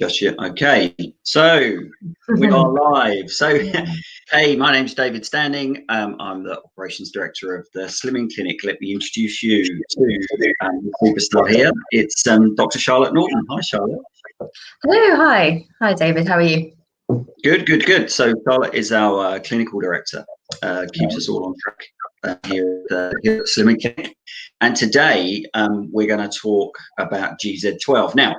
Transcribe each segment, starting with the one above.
Just yet. Okay, so we are live. So, hey, my name's David Standing. I'm the operations director of the Slimming Clinic. Let me introduce you to the superstar here. It's Dr. Charlotte Norton. Hi, Charlotte. Hello, hi, David. How are you? Good. So Charlotte is our clinical director. Keeps us all on track here at Slimming Clinic. And today we're going to talk about GZ12. Now,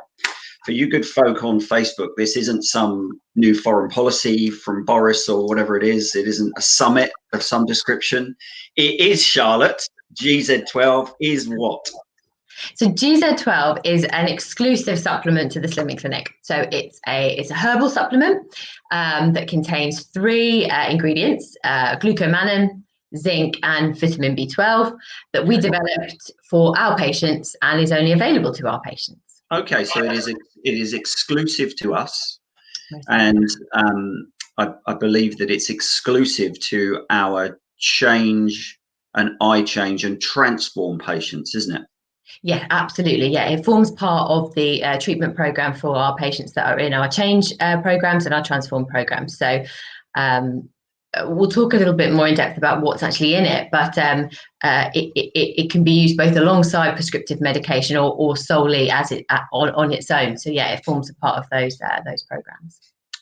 for you good folk on Facebook, this isn't some new foreign policy from Boris or whatever it is. It isn't a summit of some description. It is, Charlotte. GZ12 is what? So GZ12 is an exclusive supplement to the Slimming Clinic. So it's a herbal supplement that contains three ingredients: glucomannan, zinc, and vitamin B12 that we developed for our patients and is only available to our patients. Okay, so it is exclusive to us, and I believe that it's exclusive to our change and eye change and transform patients, isn't it? Yeah, absolutely. Yeah, it forms part of the treatment program for our patients that are in our change programs and our transform programs. So we'll talk a little bit more in depth about what's actually in it, but it can be used both alongside prescriptive medication or solely as it on its own. So yeah, it forms a part of those programs.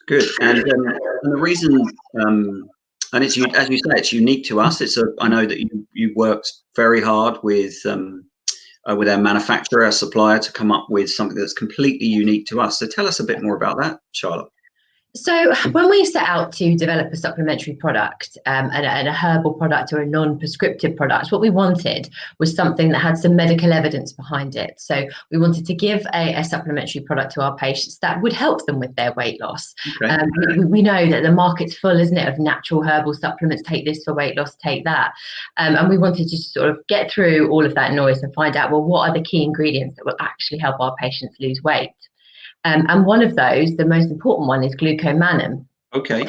Good. And the reason, and it's, as you say, it's unique to us. I know that you worked very hard with our manufacturer, our supplier, to come up with something that's completely unique to us. So tell us a bit more about that, Charlotte. So when we set out to develop a supplementary product and a herbal product or a non-prescriptive product, what we wanted was something that had some medical evidence behind it. So we wanted to give a supplementary product to our patients that would help them with their weight loss. Okay. We know that the market's full, isn't it, of natural herbal supplements. Take this for weight loss, take that. And we wanted to sort of get through all of that noise and find out, well, what are the key ingredients that will actually help our patients lose weight? And one of those, the most important one, is glucomannan. Okay.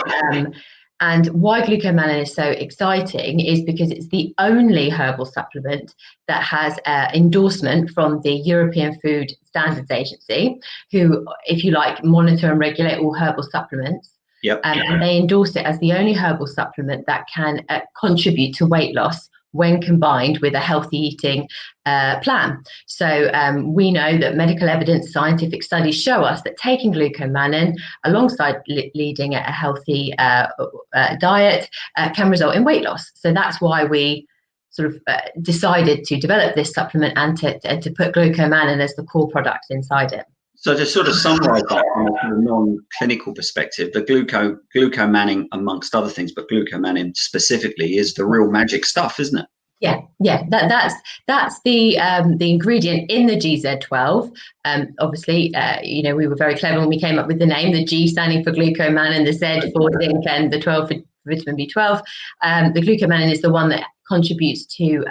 And why glucomannan is so exciting is because it's the only herbal supplement that has endorsement from the European Food Standards Agency, who, if you like, monitor and regulate all herbal supplements. Yep. And they endorse it as the only herbal supplement that can contribute to weight loss when combined with a healthy eating plan. So we know that medical evidence, scientific studies show us that taking glucomannan alongside leading a healthy diet can result in weight loss. So that's why we sort of decided to develop this supplement and to put glucomannan as the core product inside it. So to sort of summarize that from a non-clinical perspective, the glucomannan, amongst other things, but glucomannan specifically, is the real magic stuff, isn't it? Yeah. That's the ingredient in the GZ12. Obviously, we were very clever when we came up with the name. The G standing for glucomannan, the Z for zinc, and the 12 for vitamin B12. The glucomannan is the one that contributes to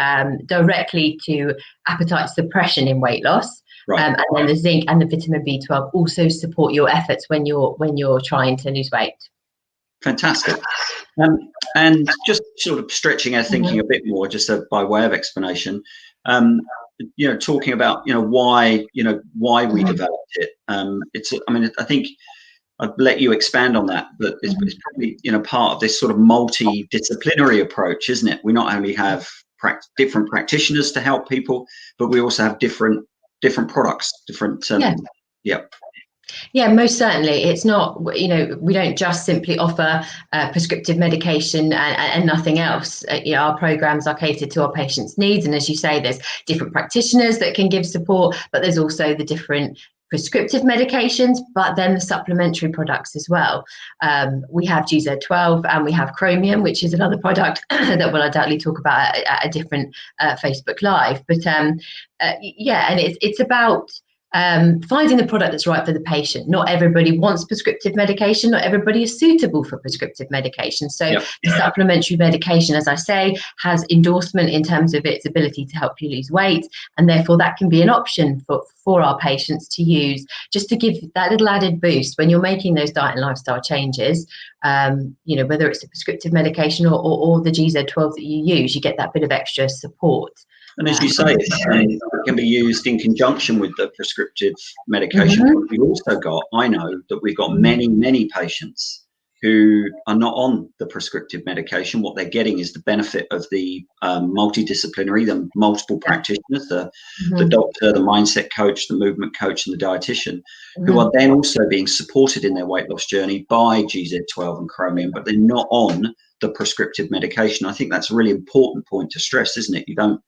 directly to appetite suppression in weight loss. Right. And then the zinc and the vitamin B12 also support your efforts when you're trying to lose weight. Fantastic. And just sort of stretching our thinking a bit more, just by way of explanation, talking about why we developed it. I think I'd let you expand on that, but it's probably part of this sort of multidisciplinary approach, isn't it? We not only have different practitioners to help people, but we also have different products, Yeah, most certainly. It's not, we don't just simply offer prescriptive medication and nothing else. Our programs are catered to our patients' needs. And as you say, there's different practitioners that can give support, but there's also the different prescriptive medications, but then the supplementary products as well. We have GZ12 and we have Chromium, which is another product that we'll undoubtedly talk about at a different Facebook Live. But and it's about finding the product that's right for the patient. Not everybody wants prescriptive medication. Not everybody is suitable for prescriptive medication. So the supplementary medication, as I say, has endorsement in terms of its ability to help you lose weight. And therefore that can be an option for our patients to use, just to give that little added boost when you're making those diet and lifestyle changes. Whether it's a prescriptive medication or the GZ12 that you use, you get that bit of extra support. And as you say, it can be used in conjunction with the prescriptive medication. Mhm. But we've also got, I know that we've got many patients who are not on the prescriptive medication. What they're getting is the benefit of the multidisciplinary, the multiple practitioners, the doctor, the mindset coach, the movement coach, and the dietitian, who are then also being supported in their weight loss journey by GZ12 and chromium, but they're not on the prescriptive medication. I think that's a really important point to stress, isn't it? You don't,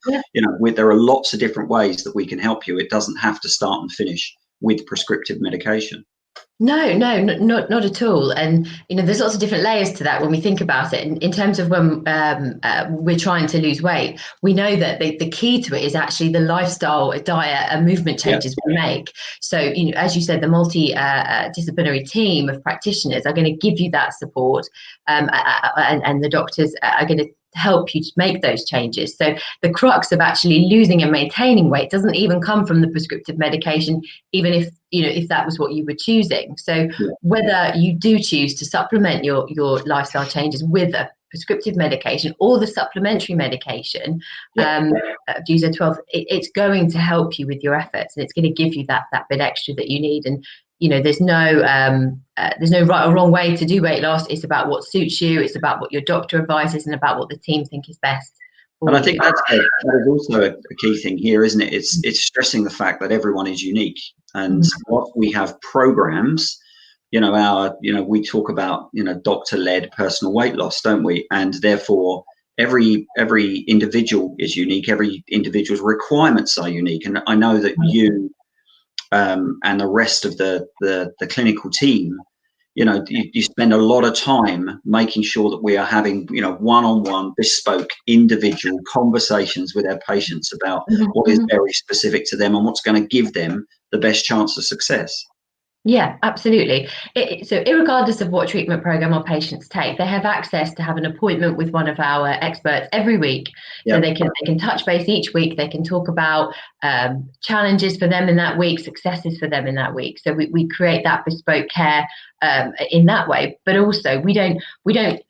there are lots of different ways that we can help you. It doesn't have to start and finish with prescriptive medication. No, not at all. And there's lots of different layers to that when we think about it. In terms of when we're trying to lose weight, we know that the key to it is actually the lifestyle, diet, and movement changes we make. So, as you said, the multidisciplinary team of practitioners are going to give you that support, and the doctors are going to help you to make those changes. So the crux of actually losing and maintaining weight doesn't even come from the prescriptive medication, even if that was what you were choosing. So whether you do choose to supplement your lifestyle changes with a prescriptive medication or the supplementary medication, GZ12, it's going to help you with your efforts, and it's going to give you that bit extra that you need. And there's no right or wrong way to do weight loss. It's about what suits you. It's about what your doctor advises and about what the team think is best. And I think that is also a key thing here, isn't it? It's stressing the fact that everyone is unique, and what we have programs, we talk about doctor-led personal weight loss, don't we? And therefore every individual is unique. Every individual's requirements are unique, and I know that you and the rest of the clinical team, you spend a lot of time making sure that we are having, one-on-one, bespoke, individual conversations with our patients about what is very specific to them and what's going to give them the best chance of success. Yeah, absolutely. So irregardless of what treatment program our patients take, they have access to have an appointment with one of our experts every week. So they can touch base each week. They can talk about challenges for them in that week, successes for them in that week. So we create that bespoke care in that way. But also we don't we don't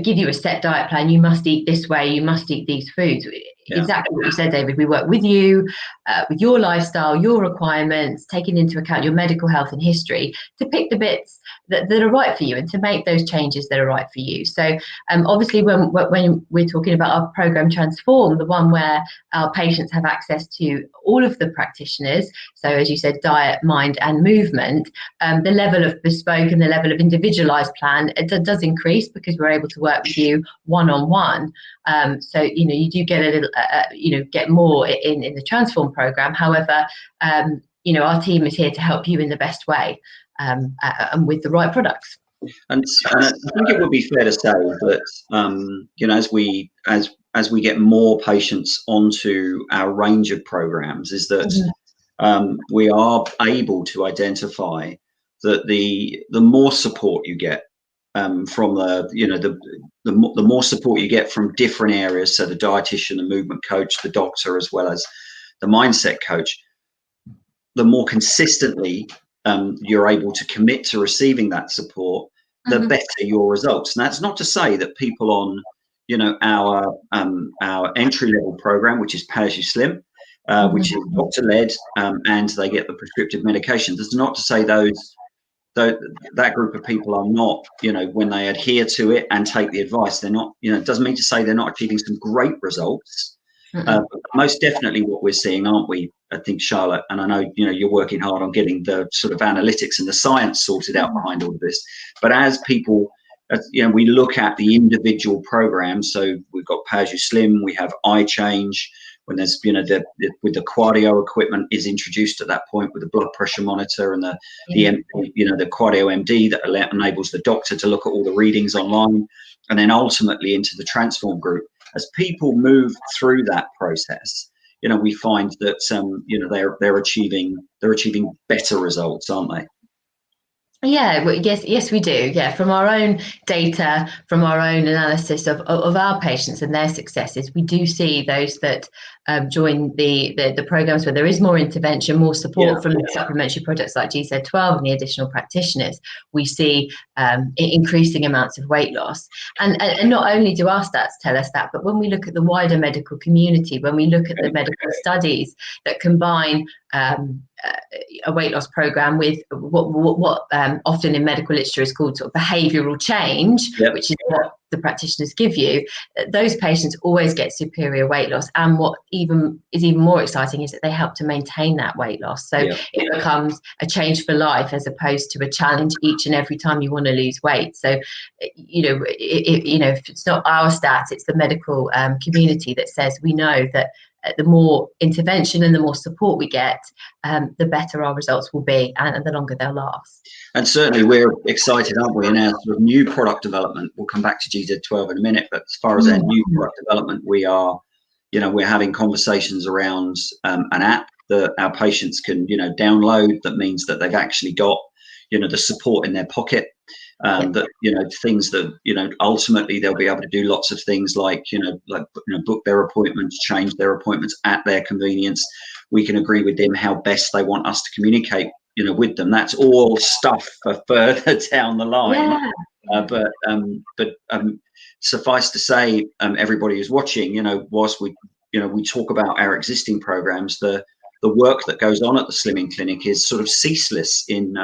give you a set diet plan. You must eat this way. You must eat these foods. Exactly what you said, David. We work with you, with your lifestyle, your requirements, taking into account your medical health and history to pick the bits that are right for you and to make those changes that are right for you. So obviously when we're talking about our program Transform, the one where our patients have access to all of the practitioners, so as you said, diet, mind and movement, the level of bespoke and the level of individualized plan, it does increase because we're able to work with you one-on-one. So you do get a little get more in the Transform program. However, our team is here to help you in the best way and with the right products. And I think it would be fair to say that as we get more patients onto our range of programs, is that we are able to identify that the more support you get from the more support you get from different areas, so the dietitian, the movement coach, the doctor, as well as the mindset coach, the more consistently you're able to commit to receiving that support, the better your results. And that's not to say that people on our entry level program, which is Pay As You Slim, which is doctor led, and they get the prescriptive medication. That's not to say that group of people are not, when they adhere to it and take the advice, they're not, it doesn't mean to say they're not achieving some great results. But most definitely what we're seeing, aren't we, I think, Charlotte, and I know, you're working hard on getting the sort of analytics and the science sorted out behind all of this. But as people, we look at the individual programs, so we've got Pay As You Slim, we have iChange, when there's, with the cardio equipment is introduced at that point with the blood pressure monitor and the cardio MD that enables the doctor to look at all the readings online, and then ultimately into the Transform group. As people move through that process, we find that they're achieving better results, aren't they? Yeah, well, yes, we do. Yeah, from our own data, from our own analysis of our patients and their successes, we do see those that join the programs where there is more intervention, more support from the supplementary products like GZ12 and the additional practitioners. We see increasing amounts of weight loss. And not only do our stats tell us that, but when we look at the wider medical community, when we look at the medical studies that combine a weight loss program with what often in medical literature is called sort of behavioural change, which is what the practitioners give you, those patients always get superior weight loss. And what is even more exciting is that they help to maintain that weight loss. So it becomes a change for life as opposed to a challenge each and every time you want to lose weight. So, if it's not our stats, it's the medical community that says we know that the more intervention and the more support we get, the better our results will be and the longer they'll last. And certainly we're excited, aren't we, in our sort of new product development. We'll come back to GZ12 in a minute, but as far as our new product development, we are, we're having conversations around an app that our patients can, download. That means that they've actually got, the support in their pocket. That things that ultimately they'll be able to do lots of things like book their appointments, change their appointments at their convenience. We can agree with them how best they want us to communicate with them. That's all stuff for further down the line. But suffice to say, everybody who's watching, whilst we talk about our existing programs, the work that goes on at the Slimming Clinic is sort of ceaseless in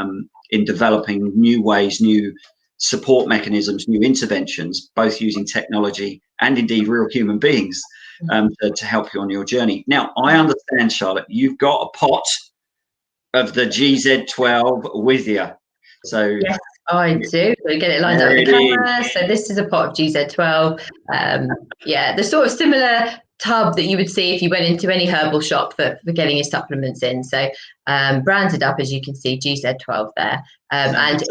developing new ways, new support mechanisms, new interventions, both using technology and indeed real human beings to help you on your journey. Now, I understand, Charlotte, you've got a pot of the GZ12 with you. So yes, I do. We get it lined up on the camera. So this is a pot of GZ12. The sort of similar tub that you would see if you went into any herbal shop for getting your supplements in. So branded up, as you can see, GZ12 there. And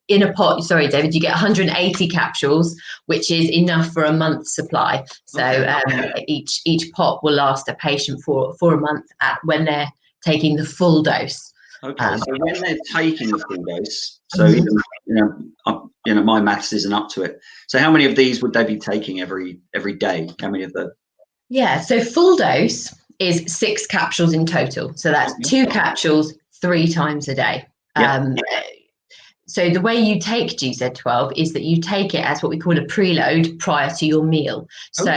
in a pot, sorry, David, you get 180 capsules, which is enough for a month's supply. So each pot will last a patient for a month when they're taking the full dose. Okay, so when they're taking the full dose, so even my maths isn't up to it. So how many of these would they be taking every day? How many of the? Yeah, so full dose is 6 capsules in total. So that's 2 capsules 3 times a day. So the way you take GZ12 is that you take it as what we call a preload prior to your meal. So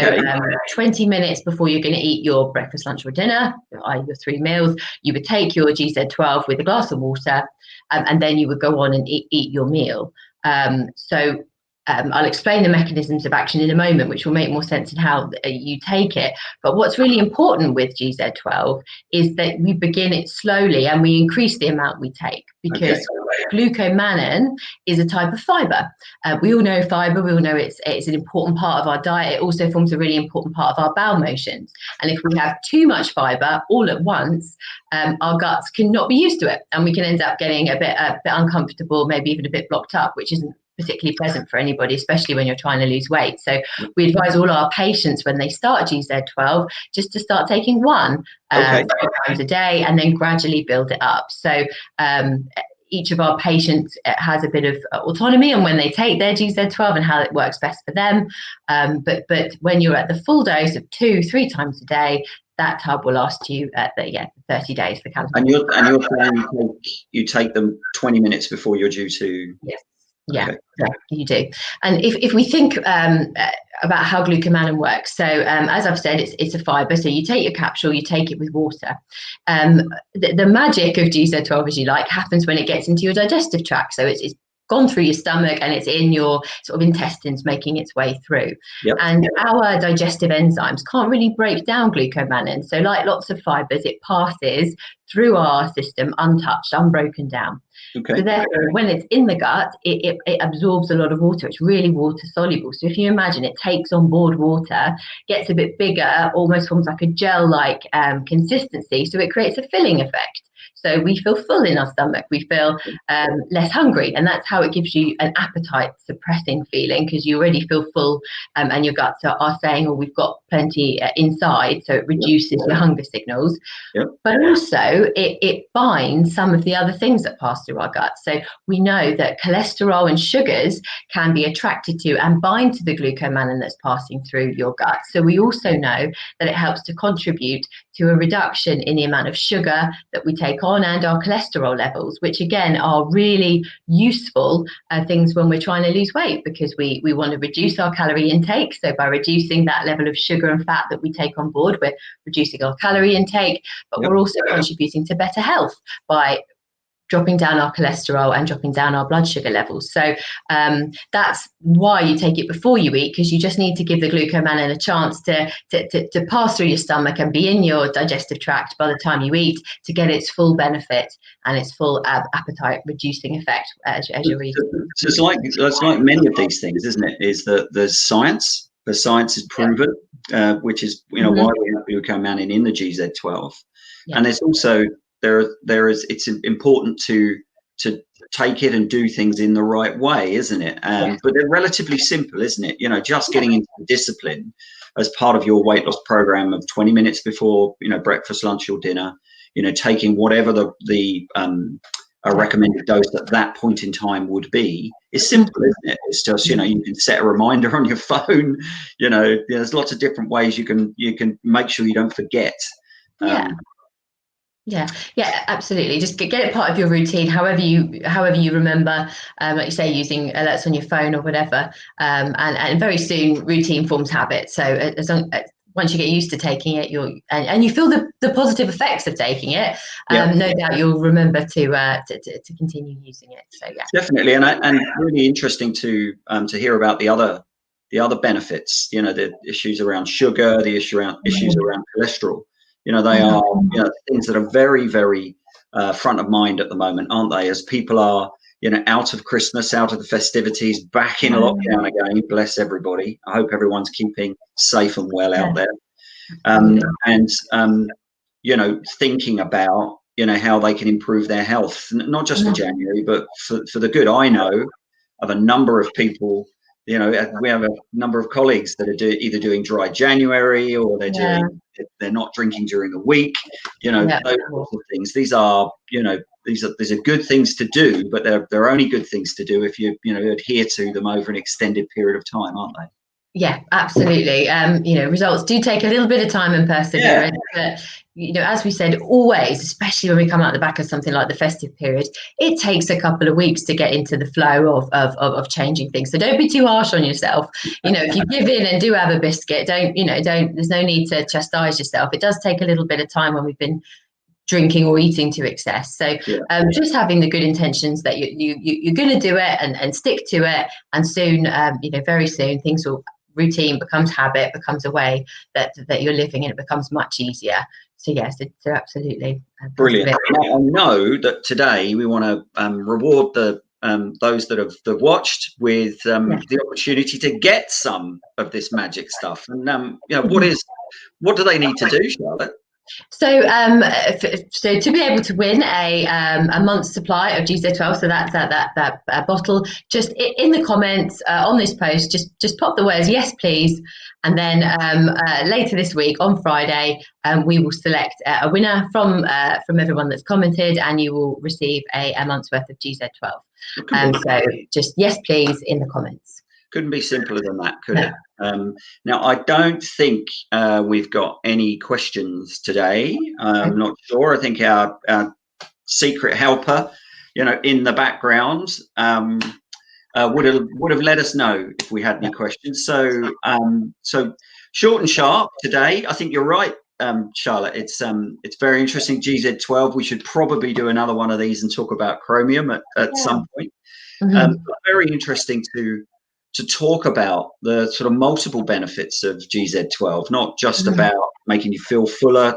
20 minutes before you're going to eat your breakfast, lunch or dinner, your 3 meals, you would take your GZ12 with a glass of water and then you would go on and eat your meal. I'll explain the mechanisms of action in a moment, which will make more sense in how you take it. But what's really important with GZ12 is that we begin it slowly and we increase the amount we take, because glucomannan is a type of fiber. We all know fiber. We all know it's an important part of our diet. It also forms a really important part of our bowel motions. And if we have too much fiber all at once, our guts cannot be used to it, and we can end up getting a bit uncomfortable, maybe even a bit blocked up, which isn't particularly pleasant for anybody, especially when you're trying to lose weight. So we advise all our patients when they start GZ12 just to start taking 1 3 times a day and then gradually build it up. So each of our patients has a bit of autonomy on when they take their GZ12 and how it works best for them. But when you're at the full dose of 2-3 times a day, that tub will last you 30 days. And you're saying you take them 20 minutes before you're due to. Yes. Yeah, you do. And if we think about how glucomannan works, so as I've said, it's a fiber. So you take your capsule, you take it with water. The magic of GZ12, as you like, happens when it gets into your digestive tract. So it's gone through your stomach and it's in your sort of intestines, making its way through. And our digestive enzymes can't really break down glucomannan. So like lots of fibers, it passes through our system untouched, unbroken down. So therefore, when it's in the gut, it absorbs a lot of water. It's really water soluble. So if you imagine, it takes on board water, gets a bit bigger, almost forms like a gel-like consistency. So it creates a filling effect. So we feel full in our stomach, we feel less hungry, and that's how it gives you an appetite suppressing feeling, because you already feel full, and your guts are saying, oh, we've got plenty inside, so it reduces your hunger signals. Yep. But also it binds some of the other things that pass through our guts. So we know that cholesterol and sugars can be attracted to and bind to the glucomannan that's passing through your gut. So we also know that it helps to contribute to a reduction in the amount of sugar that we take on and our cholesterol levels, which again are really useful things when we're trying to lose weight, because we want to reduce our calorie intake. So by reducing that level of sugar and fat that we take on board, we're reducing our calorie intake, but we're also contributing to better health by dropping down our cholesterol and dropping down our blood sugar levels. So that's why you take it before you eat, because you just need to give the glucomannan a chance to pass through your stomach and be in your digestive tract by the time you eat, to get its full benefit and its full appetite reducing effect as you're eating. So it's like many of these things, isn't it? Is that there's science. The science is proven, which is why we have glucomannan in the GZ12, and there's also it's important to take it and do things in the right way, isn't it? But they're relatively simple, isn't it? Just getting into the discipline as part of your weight loss program of 20 minutes before breakfast, lunch, or dinner. Taking whatever the a recommended dose at that point in time would be. Is simple, isn't it? It's just you can set a reminder on your phone. There's lots of different ways you can make sure you don't forget. Yeah, absolutely. Just get it part of your routine, however you remember, like you say, using alerts on your phone or whatever. And very soon, routine forms habit. So once you get used to taking it, and you feel the positive effects of taking it, no doubt you'll remember to continue using it. So definitely, and really interesting to hear about the other benefits. The issues around sugar, the issues around cholesterol. They are things that are very, very front of mind at the moment, aren't they? As people are, out of Christmas, out of the festivities, back in lockdown again. Bless everybody. I hope everyone's keeping safe and well out there. And thinking about how they can improve their health, not just for January, but for the good. I know of a number of people. We have a number of colleagues that are either doing dry January, or they're not drinking during the week. Those sorts of things. These are good things to do, but they're only good things to do if you adhere to them over an extended period of time, aren't they? Yeah, absolutely. Results do take a little bit of time and perseverance, but as we said, always, especially when we come out the back of something like the festive period, it takes a couple of weeks to get into the flow of changing things. So don't be too harsh on yourself. If you give in and do have a biscuit, don't. There's no need to chastise yourself. It does take a little bit of time when we've been drinking or eating to excess. So just having the good intentions that you're going to do it and stick to it, and soon, very soon, routine becomes habit, becomes a way that you're living, and it becomes much easier. So yes, it's absolutely brilliant. I know that today we want to reward those that have watched with the opportunity to get some of this magic stuff. And what do they need to do, Charlotte? So, so to be able to win a month's supply of GZ12, so that's that bottle, just in the comments on this post, just pop the words "yes, please," and then later this week on Friday, we will select a winner from everyone that's commented, and you will receive a month's worth of GZ12. So just yes, please in the comments. Couldn't be simpler than that, could it? Now, I don't think we've got any questions today. I'm not sure. I think our secret helper, in the background, would have let us know if we had any questions. So short and sharp today. I think you're right, Charlotte. It's very interesting. GZ12. We should probably do another one of these and talk about chromium at some point. Very interesting to talk about the sort of multiple benefits of GZ12, not just about making you feel fuller,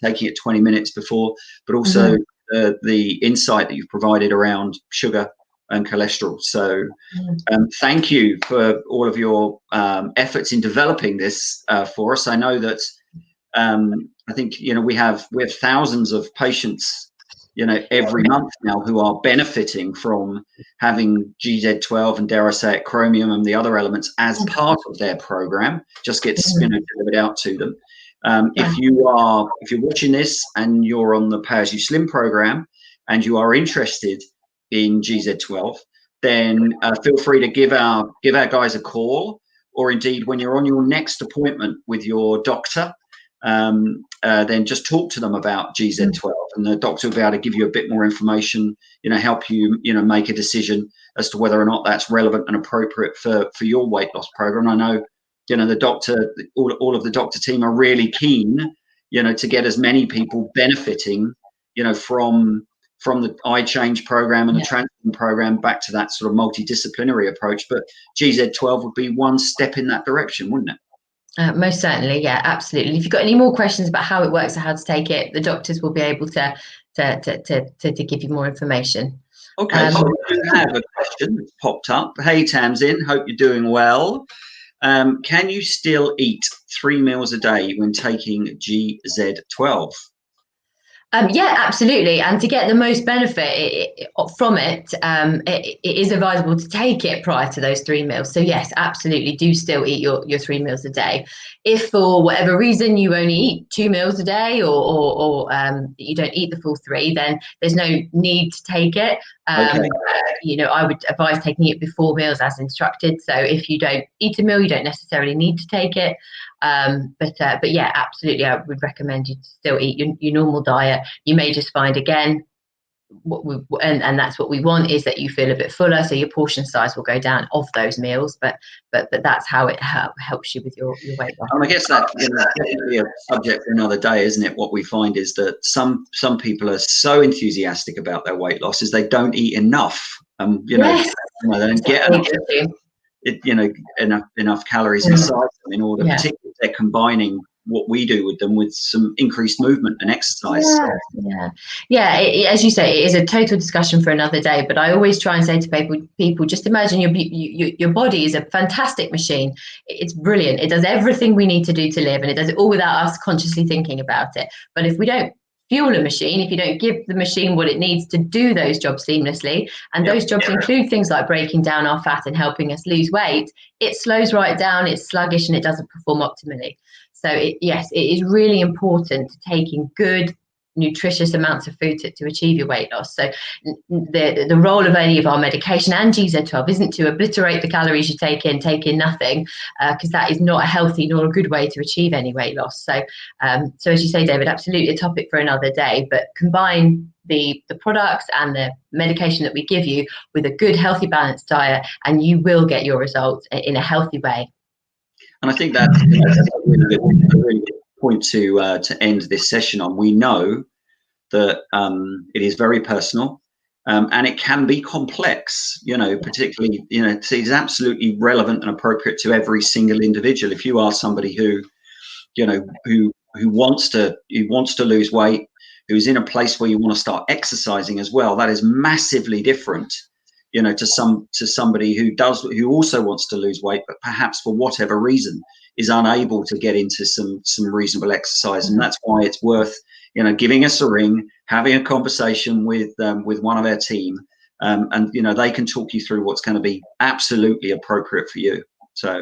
taking it 20 minutes before, but also the insight that you've provided around sugar and cholesterol. So thank you for all of your efforts in developing this for us. I know that I think we have thousands of patients every month now, who are benefiting from having GZ12 and, dare I say it, chromium and the other elements as part of their program. Just gets delivered out to them. If you're watching this and you're on the Pay As You Slim program and you are interested in GZ12, then feel free to give our guys a call, or indeed when you're on your next appointment with your doctor, then just talk to them about GZ12, and the doctor will be able to give you a bit more information, help you, make a decision as to whether or not that's relevant and appropriate for your weight loss program. I know, the doctor, all of the doctor team are really keen, to get as many people benefiting, from the iChange program and the Transform program back to that sort of multidisciplinary approach. But GZ12 would be one step in that direction, wouldn't it? Most certainly, yeah, absolutely. If you've got any more questions about how it works or how to take it, the doctors will be able to give you more information. Okay, so we do have a question that's popped up. Hey, Tamsin, hope you're doing well. Can you still eat 3 meals a day when taking GZ12? Yeah, absolutely. And to get the most benefit from it, it is advisable to take it prior to those 3 meals. So yes, absolutely, do still eat your 3 meals a day. If for whatever reason you only eat 2 meals a day, or you don't eat the full 3, then there's no need to take it. Okay. I would advise taking it before meals as instructed. So if you don't eat a meal, you don't necessarily need to take it. But yeah, absolutely, I would recommend you to still eat your normal diet. You may just find, again, and that's what we want, is that you feel a bit fuller, so your portion size will go down of those meals. But that's how it helps you with your weight loss. And I guess that's definitely a subject for another day, isn't it? What we find is that some people are so enthusiastic about their weight loss is they don't eat enough. Yes. They don't get enough calories inside them in order, particularly if they're combining what we do with them with some increased movement and exercise. As you say, it is a total discussion for another day, but I always try and say to people, just imagine your body is a fantastic machine. It's brilliant. It does everything we need to do to live, and it does it all without us consciously thinking about it. But if we don't fuel a machine, if you don't give the machine what it needs to do those jobs seamlessly, and those jobs include things like breaking down our fat and helping us lose weight, it slows right down, it's sluggish, and it doesn't perform optimally. So it is really important taking good, nutritious amounts of food to achieve your weight loss. So the role of any of our medication and GZ12 isn't to obliterate the calories you take in nothing, because that is not a healthy nor a good way to achieve any weight loss. So as you say, David, absolutely a topic for another day, but combine the products and the medication that we give you with a good, healthy, balanced diet, and you will get your results in a healthy way. And I think that's a really good point to end this session on. We know that it is very personal, and it can be complex, particularly, it is absolutely relevant and appropriate to every single individual. If you are somebody who wants to lose weight, who's in a place where you want to start exercising as well, that is massively different, to somebody who also wants to lose weight, but perhaps for whatever reason is unable to get into some reasonable exercise. And that's why it's worth, giving us a ring, having a conversation with one of our team, and they can talk you through what's going to be absolutely appropriate for you. So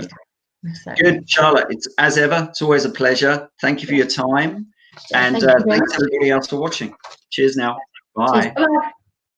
good, Charlotte. It's as ever. It's always a pleasure. Thank you for your time, and thanks everybody else for watching. Cheers now. Bye. Cheers. Bye.